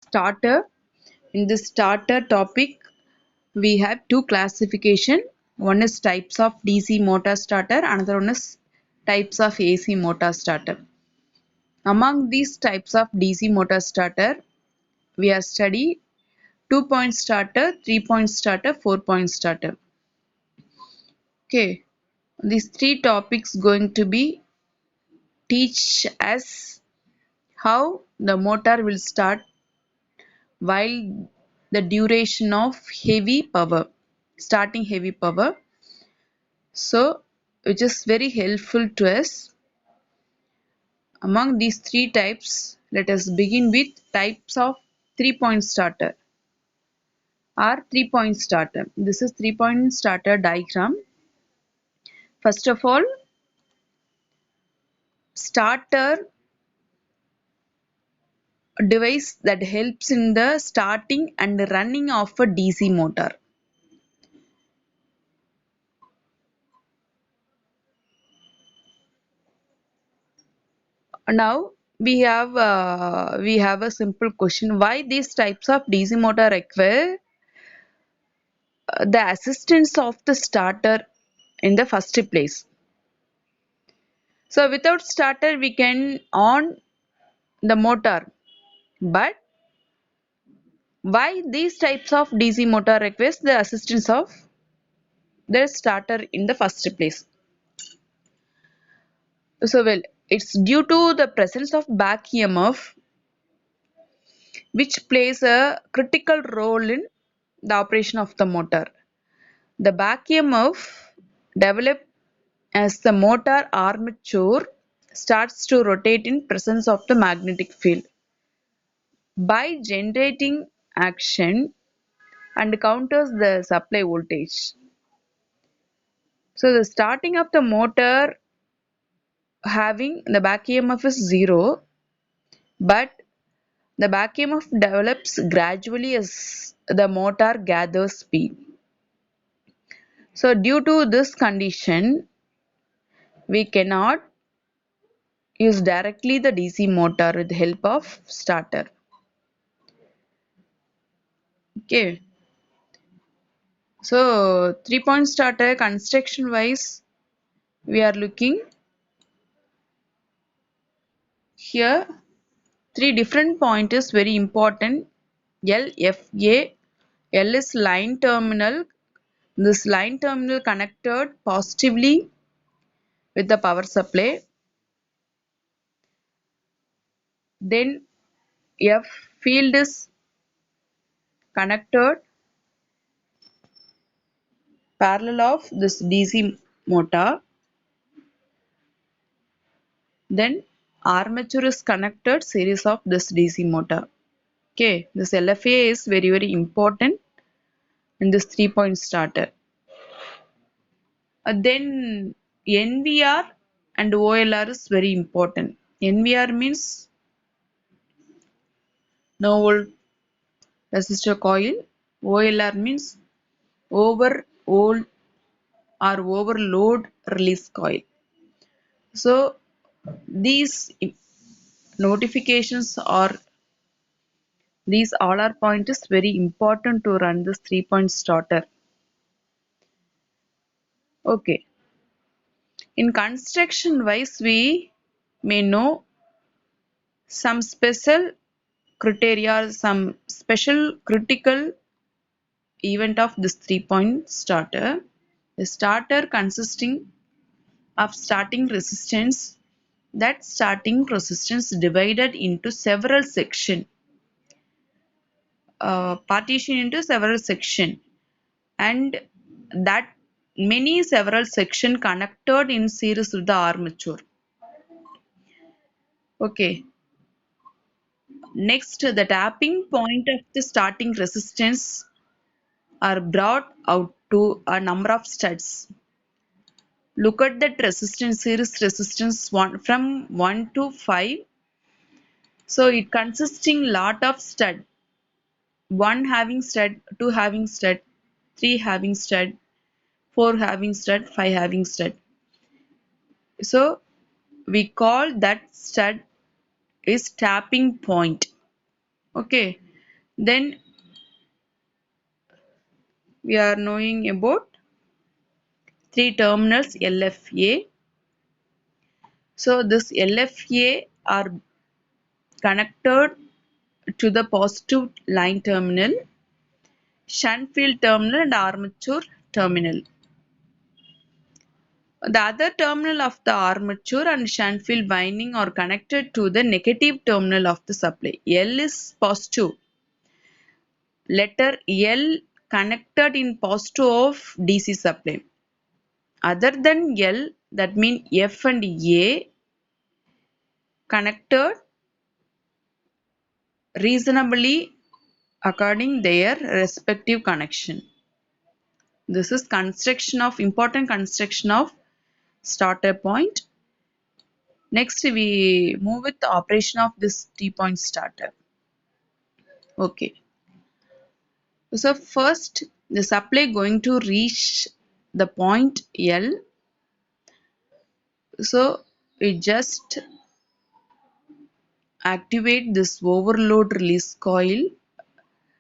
starter. In this starter topic, we have two classification. One is types of DC motor starter, another one is types of AC motor starter. Among these types of DC motor starter, we are study 2-point starter, 3-point starter, 4-point starter. Okay, these three topics going to be teach us how the motor will start while the duration of heavy power, starting heavy power. So, which is very helpful to us. Among these three types, let us begin with types of 3-point starter or 3-point starter. This is 3-point starter diagram. First of all, starter device that helps in the starting and running of a DC motor. Now we have a simple question: why these types of DC motor require the assistance of the starter in the first place? So without starter we can on the motor, but why these types of DC motor requires the assistance of the starter in the first place? So well, it's due to the presence of back EMF, which plays a critical role in the operation of the motor. The back EMF develops as the motor armature starts to rotate in presence of the magnetic field by generating action and counters the supply voltage. So the starting of the motor having the back EMF is zero, but the back EMF develops gradually as the motor gathers speed. So due to this condition, we cannot use directly the DC motor with the help of starter. Okay. So 3-point starter construction wise, we are looking here. Three different point is very important. L, F, A. L is line terminal. This line terminal connected positively with the power supply. Then F field is connected parallel of this DC motor. Then armature is connected series of this DC motor. Okay, this LFA is very important in this 3-point starter. Then NVR and OLR is very important. NVR means no volt resistor coil. OLR means overload or overload release coil. So these notifications or these all are point is very important to run this 3-point starter. Okay. In construction wise, we may know some special criteria, some special critical event of this 3-point starter. The starter consisting of starting resistance. That starting resistance divided into several section, partition into several section, and that many several section connected in series with the armature. Okay. Next, the tapping point of the starting resistance are brought out to a number of studs. Look at that resistance series resistance from 1 to 5. So it consisting lot of stud. 1 having stud, 2 having stud, 3 having stud, 4 having stud, 5 having stud. So we call that stud is tapping point. Okay. Then we are knowing about three terminals LFA. So this LFA are connected to the positive line terminal, shunt field terminal and armature terminal. The other terminal of the armature and shunt field winding are connected to the negative terminal of the supply. L is positive. Letter L connected in positive of DC supply. Other than L, that means F and A connected reasonably according their respective connection. This is important construction of starter point. Next we move with the operation of this T-point starter. Okay. So first the supply going to reach the point L. So we just activate this overload release coil.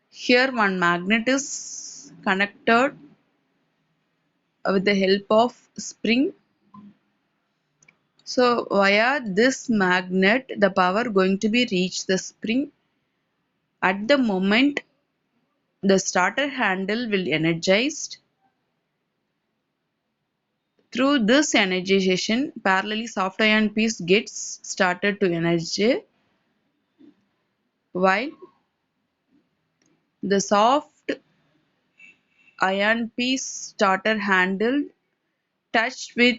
Here one magnet is connected with the help of spring. So via this magnet the power going to be reached the spring. At the moment the starter handle will energized. Through this energization parallelly soft ion piece gets started to energize, while the soft ion piece starter handle touched with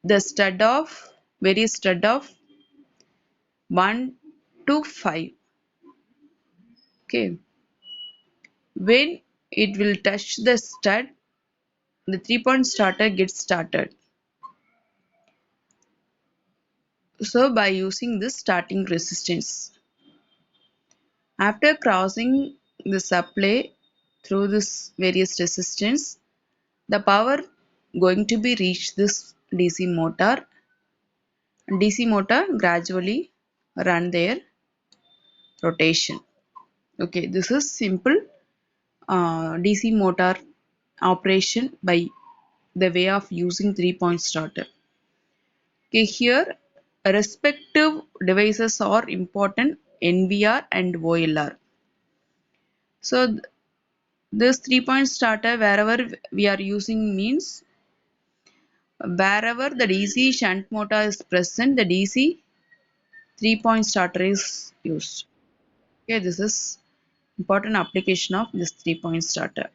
the stud of 1 to 5. Okay, when it will touch the stud, the 3-point starter gets started. So by using this starting resistance, after crossing the supply through this various resistance, the power going to be reached this DC motor. DC motor gradually run their rotation. Okay, this is simple DC motor operation by the way of using 3-point starter. Okay, here respective devices are important, NVR and OLR. So this 3-point starter wherever we are using means wherever the DC shunt motor is present, the DC 3-point starter is used. Okay, this is important application of this 3-point starter.